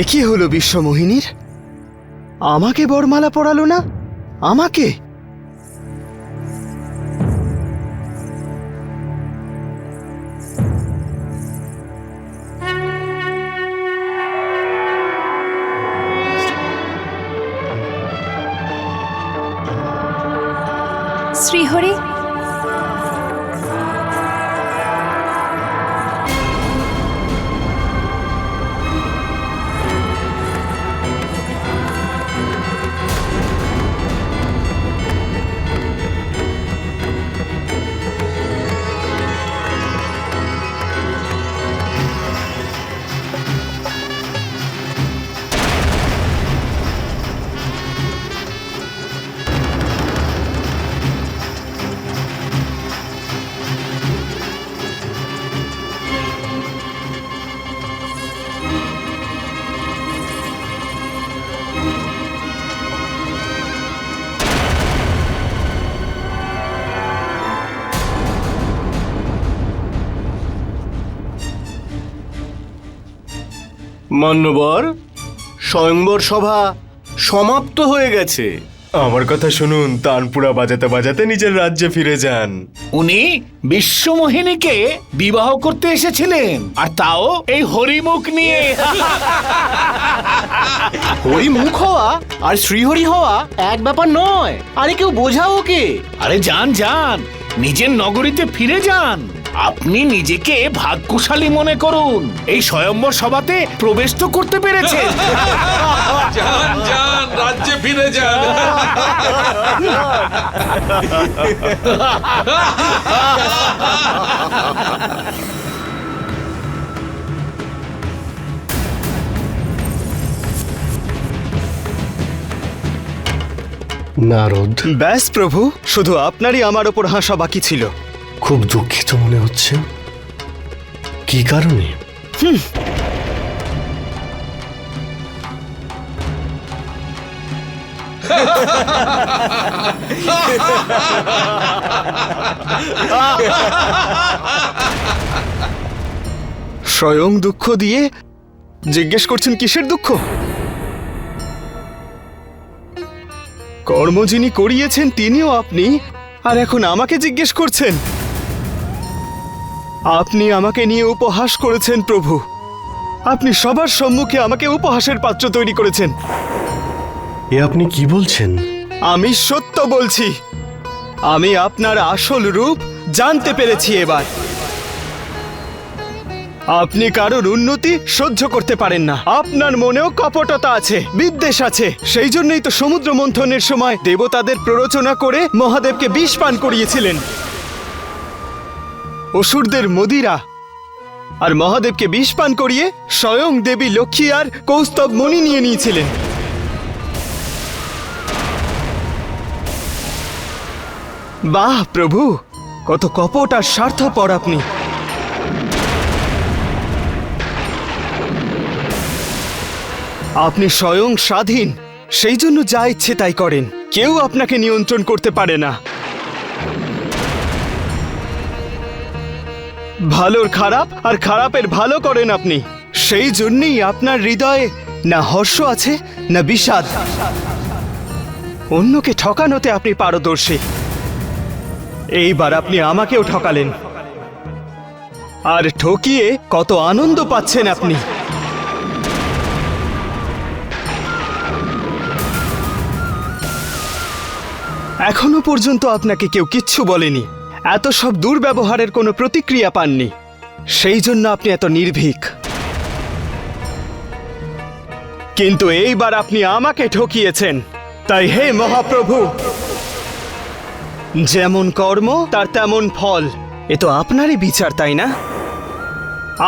একই হলো বিশ্বমোহিনীর? আমাকে বরমালা পরালো না? আমাকে? শ্রীহরি, মান্যবর, স্বয়ংবর সভা সমাপ্ত হয়ে গেছে। আমার কথা শুনুন, তানপুরা বাজাতে বাজাতে নিজের রাজ্যে ফিরে যান। উনি বিশ্বমোহিনীকে বিবাহ করতে এসেছিলেন, আর তাও এই হরিমুখ নিয়ে। হরিমুখ হওয়া আর শ্রীহরি হওয়া এক ব্যাপার নয়। আরে কেউ বোঝাও ওকে। আরে যান যান, নিজের নগরীতে ফিরে যান। আপনি নিজেকে ভাগ্যশালী মনে করুন, এই স্বয়ম্বর সভাতে প্রবেশ তো করতে পেরেছেন। যান যান, রাজ্যে ফিরে যান। নারদ, ব্যাস প্রভু, শুধু আপনারই আমার ওপর হাসা বাকি ছিল। খুব দুঃখিত মনে হচ্ছে। কি কারণে? স্বয়ং দুঃখ দিয়ে জিজ্ঞেস করছেন কিসের দুঃখ? কর্ম যিনি করিয়েছেন তিনিও আপনি, আর এখন আমাকে জিজ্ঞেস করছেন? আপনি আমাকে নিয়ে উপহাস করেছেন প্রভু। আপনি সবার সম্মুখে আমাকে উপহাসের পাত্র তৈরি করেছেন। এ আপনি কি বলছেন? আমি সত্য বলছি। আমি আপনার আসল রূপ জানতে পেরেছি এবার। আপনি কারোর উন্নতি সহ্য করতে পারেন না। আপনার মনেও কপটতা আছে, বিদ্বেষ আছে। সেই জন্যই তো সমুদ্র মন্থনের সময় দেবতাদের প্ররোচনা করে মহাদেবকে বিষ পান করিয়েছিলেন। অসুরদের মদিরা আর মহাদেবকে বিষ পান করিয়ে স্বয়ং দেবী লক্ষ্মী আর কৌস্তব মণি নিয়ে নিয়েছিলেন। বাহ প্রভু, কত কপট আর স্বার্থপর আপনি। আপনি স্বয়ং স্বাধীন, সেই জন্য যা ইচ্ছে তাই করেন। কেউ আপনাকে নিয়ন্ত্রণ করতে পারে না। ভালোর খারাপ আর খারাপের ভালো করেন আপনি। সেই জন্যই আপনার হৃদয়ে না হর্ষ আছে না বিষাদ। অন্যকে ঠকানোতে আপনি পারদর্শী। এইবার আপনি আমাকেও ঠকালেন, আর ঠকিয়ে কত আনন্দ পাচ্ছেন আপনি। এখনো পর্যন্ত আপনাকে কেউ কিচ্ছু বলেনি, এত সব দুর্ব্যবহারের কোনো প্রতিক্রিয়া পাননি, সেই জন্য আপনি এত নির্ভীক। কিন্তু এইবার আপনি আমাকে ঠকিয়েছেন। তাই হে মহাপ্রভু, যেমন কর্ম তার তেমন ফল, এ তো আপনারই বিচার, তাই না?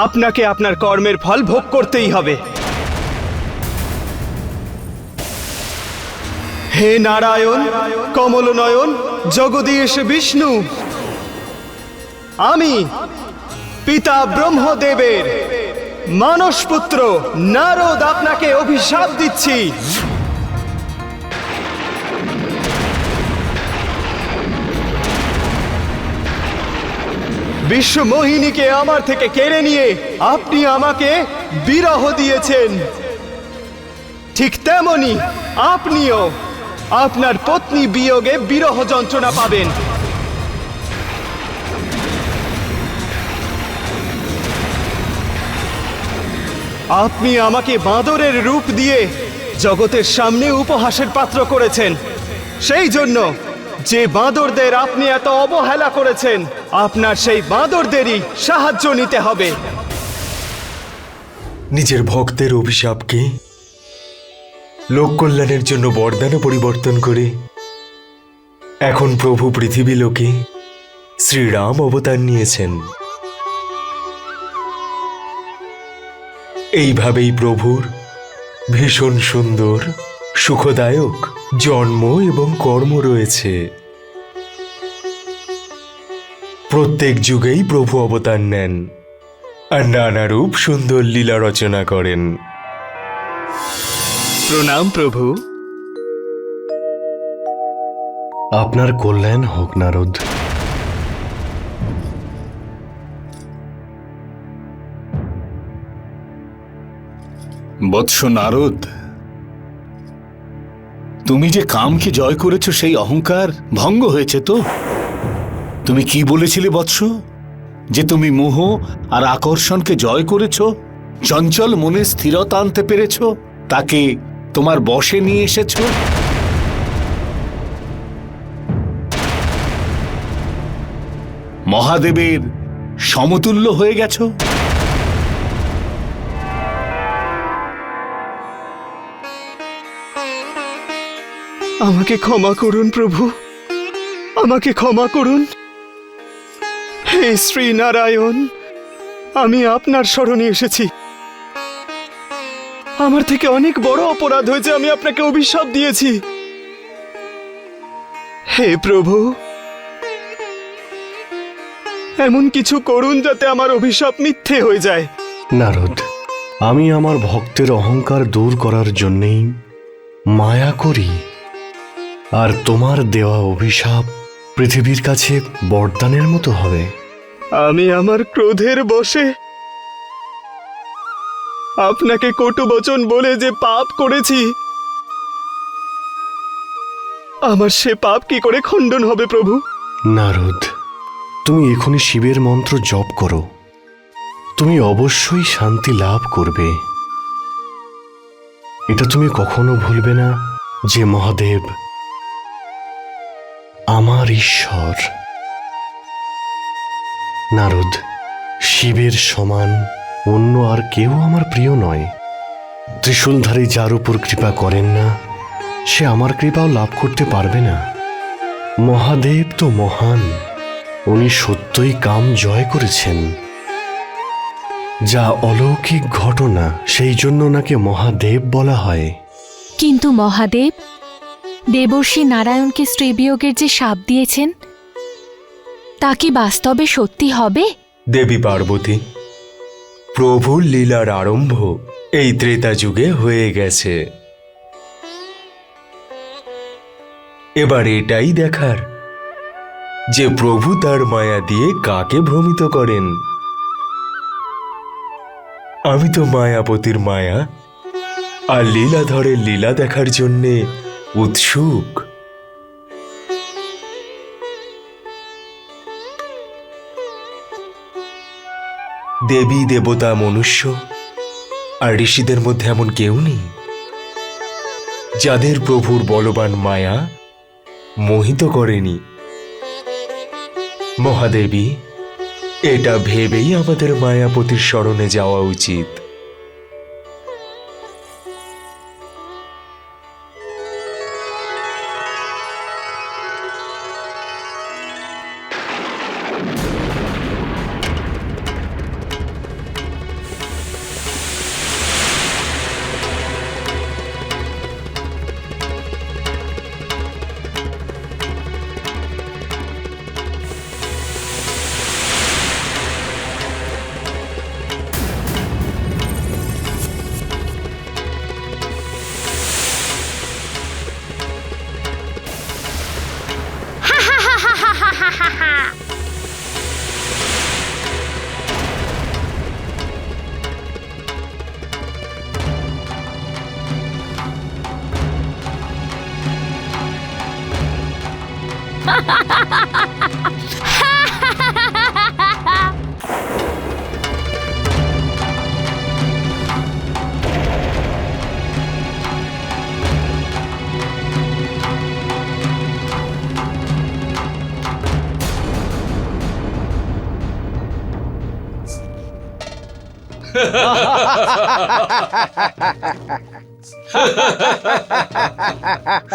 আপনাকে আপনার কর্মের ফল ভোগ করতেই হবে। হে নারায়ণ, কমলনয়ন, জগদীশ বিষ্ণু, আমি পিতা ব্রহ্মদেবের মানসপুত্র নারদ আপনাকে অভিশাপ দিচ্ছি। বিশ্বমোহিনীকে আমার থেকে কেড়ে নিয়ে আপনি আমাকে বিরহ দিয়েছেন, ঠিক তেমনি আপনিও আপনার পত্নী বিয়োগে বিরহ যন্ত্রণা পাবেন। আপনি আমাকে বাঁদরের রূপ দিয়ে জগতের সামনে উপহাসের পাত্র করেছেন, সেই জন্য যে বাঁদরদের আপনি এত অবহেলা করেছেন, আপনার সেই বাঁদরদেরই সাহায্য নিতে হবে। নিজের ভক্তের অভিশাপকে লোক কল্যাণের জন্য বরদানে পরিবর্তন করে এখন প্রভু পৃথিবী লোকে শ্রীরাম অবতার নিয়েছেন। এইভাবেই প্রভুর ভীষণ সুন্দর সুখদায়ক জন্ম এবং কর্ম রয়েছে। প্রত্যেক যুগেই প্রভু অবতার নেন আর নানারূপ সুন্দর লীলা রচনা করেন। প্রণাম প্রভু। আপনার কল্যাণ হোক নারদ। বৎস নারদ, তুমি যে কামকে জয় করেছো সেই অহংকার ভঙ্গ হয়েছে তো? তুমি কি বলেছিলে বৎস? যে তুমি মোহ আর আকর্ষণকে জয় করেছো, চঞ্চল মনে স্থিরতা আনতে পেরেছো, তাকে তোমার বশে নিয়ে এসেছো। মহাদেবের সমতুল্য হয়ে গেছো। আমাকে ক্ষমা করুন প্রভু, আমাকে ক্ষমা করুন। হে শ্রী নারায়ণ, আমি আপনার শরণে এসেছি। আমার থেকে অনেক বড় অপরাধ হয়েছে, আমি আপনাকে অভিশাপ দিয়েছি। হে প্রভু, এমন কিছু করুন যাতে আমার অভিশাপ মিথ্যে হয়ে যায়। নারদ, আমি আমার ভক্তের অহংকার দূর করার জন্যেই মায়া করি, আর তোমার দেওয়া অভিশাপ পৃথিবীর কাছে বরদানের মতো হবে। আমি আমার ক্রোধের বশে আপনাকে কটু বচন বলে যে পাপ করেছি, আমার সে পাপ কি করে খণ্ডন হবে প্রভু? নারদ, তুমি এখনই শিবের মন্ত্র জপ করো, তুমি অবশ্যই শান্তি লাভ করবে। এটা তুমি কখনো ভুলবে না যে মহাদেব আমার ঈশ্বর। নারদ, শিবের সমান অন্য আর কেউ আমার প্রিয় নয়। ত্রিশূলধারী যার উপর কৃপা করেন না, সে আমার কৃপাও লাভ করতে পারবে না। মহাদেব তো মহান, উনি সত্যই কাম জয় করেছেন, যা অলৌকিক ঘটনা, সেই জন্য ওনাকে মহাদেব বলা হয়। কিন্তু মহাদেব, দেবর্ষি নারায়ণকে স্ত্রীবিয়োগের যে শাপ দিয়েছেন, তা কি বাস্তবে সত্যি হবে? দেবী পার্বতী, প্রভুর লীলার আরম্ভ এই ত্রেতা যুগে হয়ে গেছে। এবার এটাই দেখার যে প্রভু তার মায়া দিয়ে কাকে ভ্রমিত করেন। আমি তো মায়াপতির মায়া আর লীলাধরের লীলা দেখার জন্যে উৎসুক। দেবী দেবতা মনুষ্য আর ঋষিদের মধ্যে এমন কেউ নেই যাদের প্রভুর বলবান মায়া মোহিত করেনি। মহাদেবী, এটা ভেবেই আমাদের মায়াপতির শরণে যাওয়া উচিত।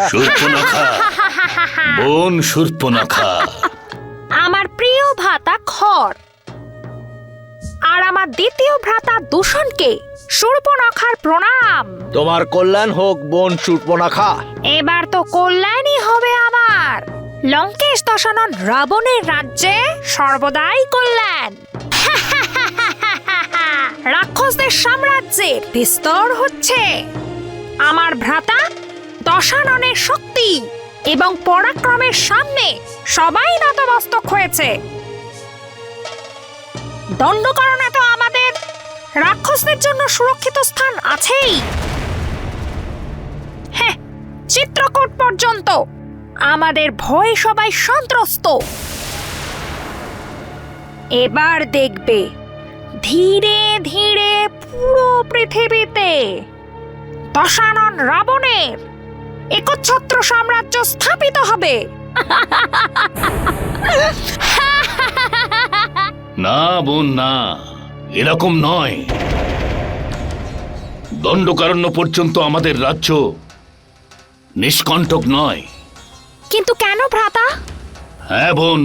শূর্পণখা, বোন শূর্পণখা, আমার প্রিয় ভ্রাতা খর আর আমার দ্বিতীয় ভ্রাতা দূষণকে শূর্পণখার প্রণাম। তোমার কল্যাণ হোক বোন শূর্পণখা। এবার তো কল্যাণই হবে আমার। লঙ্কেশ দশানন রাবণের রাজ্যে সর্বদাই কল্যাণ। রাক্ষসদের সাম্রাজ্যের বিস্তর হচ্ছে। আমার ভ্রাতা দশাননের শক্তি এবং পরাক্রমের সামনে সবাই নতমস্তক হয়েছে। দণ্ডকারণে তো আমাদের রাক্ষসদের জন্য সুরক্ষিত স্থান আছেই। হ্যাঁ, চিত্রকূট পর্যন্ত আমাদের ভয়ে সবাই সন্ত্রস্ত। এবার দেখবে ধীরে ধীরে পুরো পৃথিবীতে দশানন রাবণের একচ্ছত্র সাম্রাজ্য স্থাপিত হবে। না বোন না, এরকম নয়। দণ্ডকারণ্য পর্যন্ত আমাদের রাজ্য নিষ্কণ্টক নয়। কিন্তু কেন ভ্রাতা? হ্যাঁ বোন,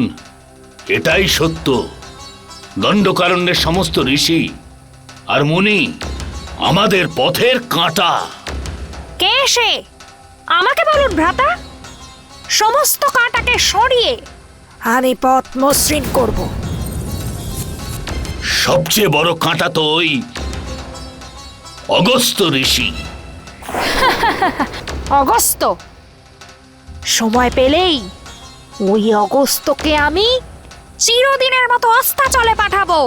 এটাই সত্য। দণ্ডকারণ্যের সমস্ত ঋষি আর মুনি আমাদের পথের কাঁটা। কে সে? আমাকে বলুন ভ্রাতা। সমস্ত কাঁটাকে সরিয়ে আমি পথ মসৃণ করব। সবচেয়ে বড় কাঁটা তো ওই অগস্ত্য ঋষি। অগস্ত্য? সময় পেলেই ওই অগস্ত্যকে আমি চিরদিনের মতো অস্তাচলে পাঠাবো।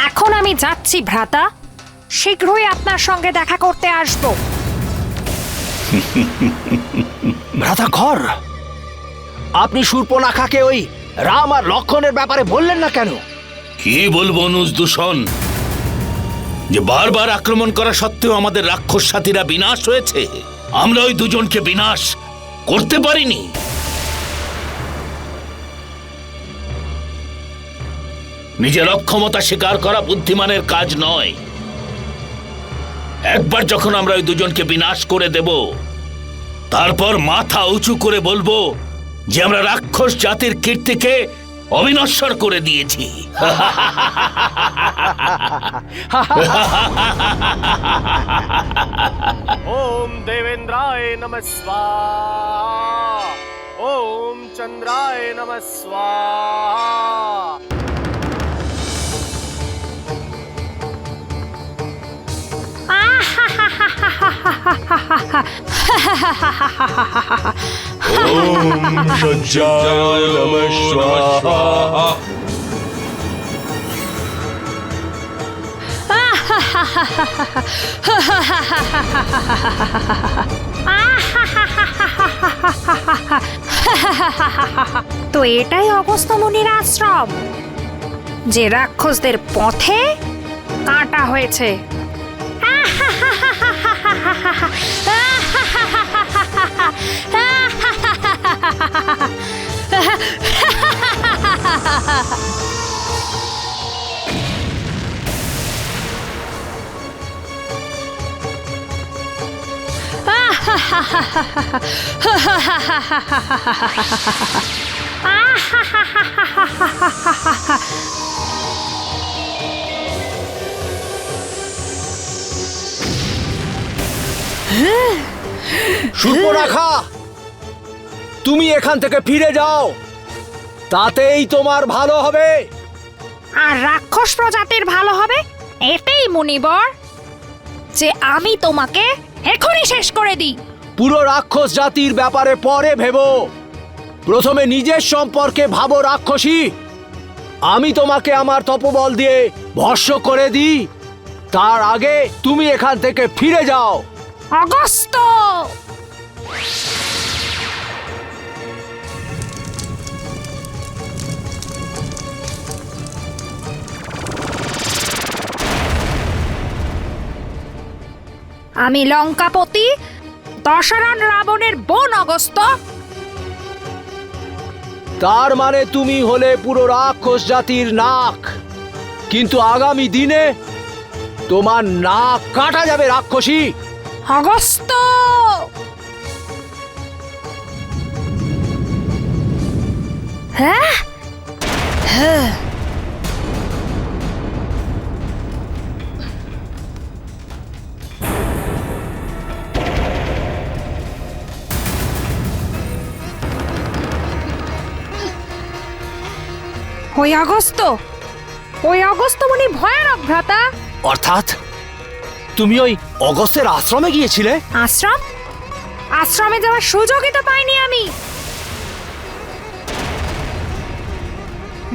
এখন আমি যাচ্ছি ভ্রাতা, শীঘ্রই আপনার সঙ্গে দেখা করতে আসব। ভ্রাতা খর, আপনি শূর্পণখাকে ওই রাম আর লক্ষণের ব্যাপারে বললেন না কেন? কি বলবো অনুজ দূষণ, যে বারবার আক্রমণ করা সত্ত্বেও আমাদের রাক্ষস সাথীরা বিনাশ হয়েছে। আমরা ওই দুজনকে বিনাশ করতে পারিনি। নিজের অক্ষমতা স্বীকার করা বুদ্ধিমানের কাজ নয়। একবার যখন আমরা ওই দুজনকে বিনাশ করে দেব, তারপর মাথা উঁচু করে বলবো যে আমরা রাক্ষস জাতির কীর্তিকে অবিনশ্বর করে দিয়েছি। ओम देवेंद्राय नमः स्वाहा। ओम चंद्राय नमः स्वाहा। ওম সূর্যায় নমঃ স্বাহা। তো এটাই অগস্ত্য মুনির আশ্রম, যে রাক্ষসদের পথে কাঁটা হয়েছে। শূর্পণখা, তুমি এখান থেকে ফিরে যাও, তাতেই তোমার ভালো হবে। আর রাক্ষস প্রজাতির ভালো হবে এটাই মুনিবর, যে আমি তোমাকে এখনই শেষ করে দিই। পুরো রাক্ষস জাতির ব্যাপারে পরে ভেবো, প্রথমে নিজের সম্পর্কে ভাবো রাক্ষসী। আমি তোমাকে আমার তপবল দিয়ে ভস্ম করে দিই, তার আগে তুমি এখান থেকে ফিরে যাও। অগস্ত, আমি লঙ্কাপতি দশরথ রাবণের বোন অগস্ত। তার মানে তুমি হলে পুরো রাক্ষস জাতির নাক, কিন্তু আগামী দিনে তোমার নাক কাটা যাবে রাক্ষসী। অগস্ত, হ্যাঁ হ্যাঁ, ওই অগস্ত মুনি ভয়ানক ভ্রাতা। অর্থাৎ তুমি ওই অগস্তের আশ্রমে গিয়েছিলে? আশ্রমে যাওয়ার সুযোগই তো পাইনি আমি।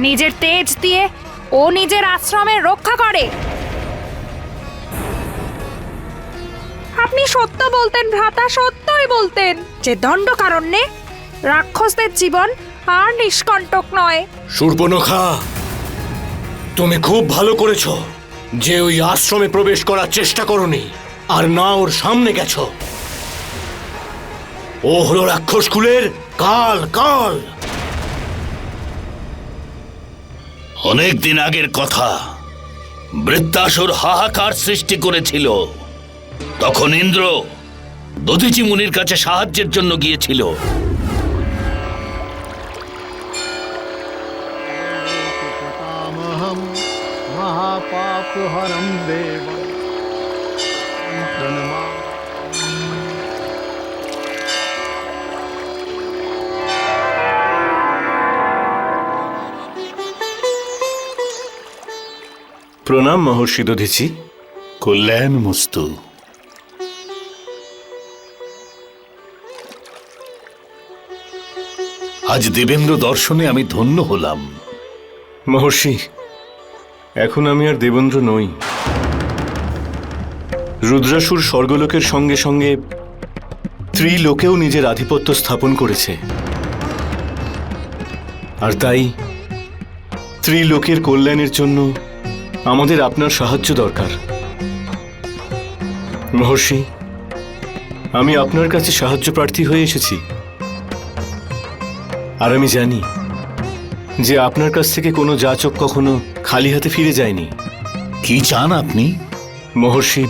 নিজের তেজ দিয়ে ও নিজের আশ্রমের রক্ষা করে। আপনি সত্য বলতেন ভ্রাতা, সত্যই বলতেন যে দণ্ডকারণ্যে রাক্ষসদের জীবন আর নিষ্কণ্টক নয়। শূর্পণখা, তুমি খুব ভালো করেছো যে ওই আশ্রমে প্রবেশ করার চেষ্টা করনি, আর না ওর সামনে গেছো। ও হলো রাক্ষস কুলের কাল। কাল অনেক দিন আগের কথা, বৃত্তাসুর হাহাকার সৃষ্টি করেছিল। তখন ইন্দ্র দধীচি মুনির কাছে সাহায্যের জন্য গিয়েছিল। মহাপাপহরম দেব প্রণাম মহর্ষি দধিচি। কল্যাণ মস্তু। আজ দেবেন্দ্র দর্শনে আমি ধন্য হলাম। মহর্ষি, এখন আমি আর দেবেন্দ্র নই। রুদ্রাসুর স্বর্গলোকের সঙ্গে সঙ্গে ত্রিলোকেও নিজের আধিপত্য স্থাপন করেছে, আর তাই ত্রিলোকের কল্যাণের জন্য আমাদের আপনার সাহায্য দরকার। মহর্ষি, আমি আপনার কাছে সাহায্য প্রার্থী হয়ে এসেছি, আর আমি জানি যে আপনার কাছ থেকে কোনো যাচক কখনো খালি হাতে ফিরে যায়নি। কি চান আপনি? মহর্ষি,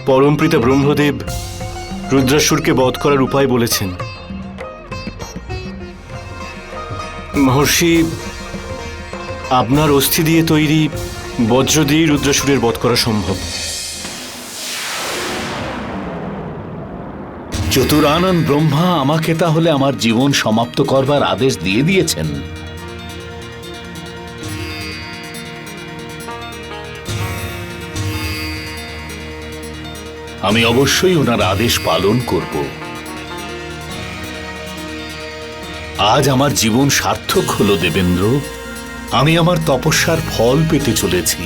পরমপিতা ব্রহ্মদেব রুদ্রাসুরকে বধ করার উপায় বলেছেন। মহর্ষি, আপনার অস্থি দিয়ে তৈরি বজ্র দিয়ে রুদ্রাসুরের বধ করা সম্ভব। চতুরানন ব্রহ্মা আমাকে তাহলে আমার জীবন সমাপ্ত করবার আদেশ দিয়ে দিয়েছেন। আমি অবশ্যই ওনার আদেশ পালন করব। আজ আমার জীবন সার্থক হলো দেবেন্দ্র। আমি আমার তপস্যার ফল পেতে চলেছি।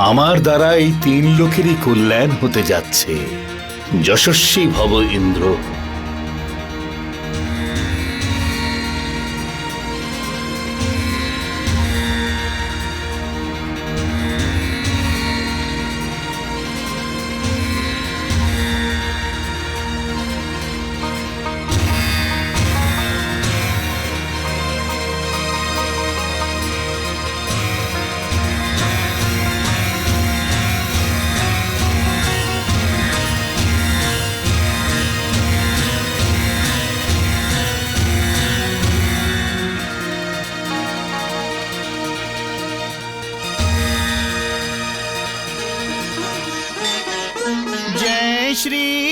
আমার দ্বারা এই তিন লোকেরই কল্যাণ হতে যাচ্ছে। যশস্বী ভব ইন্দ্র। শ্রী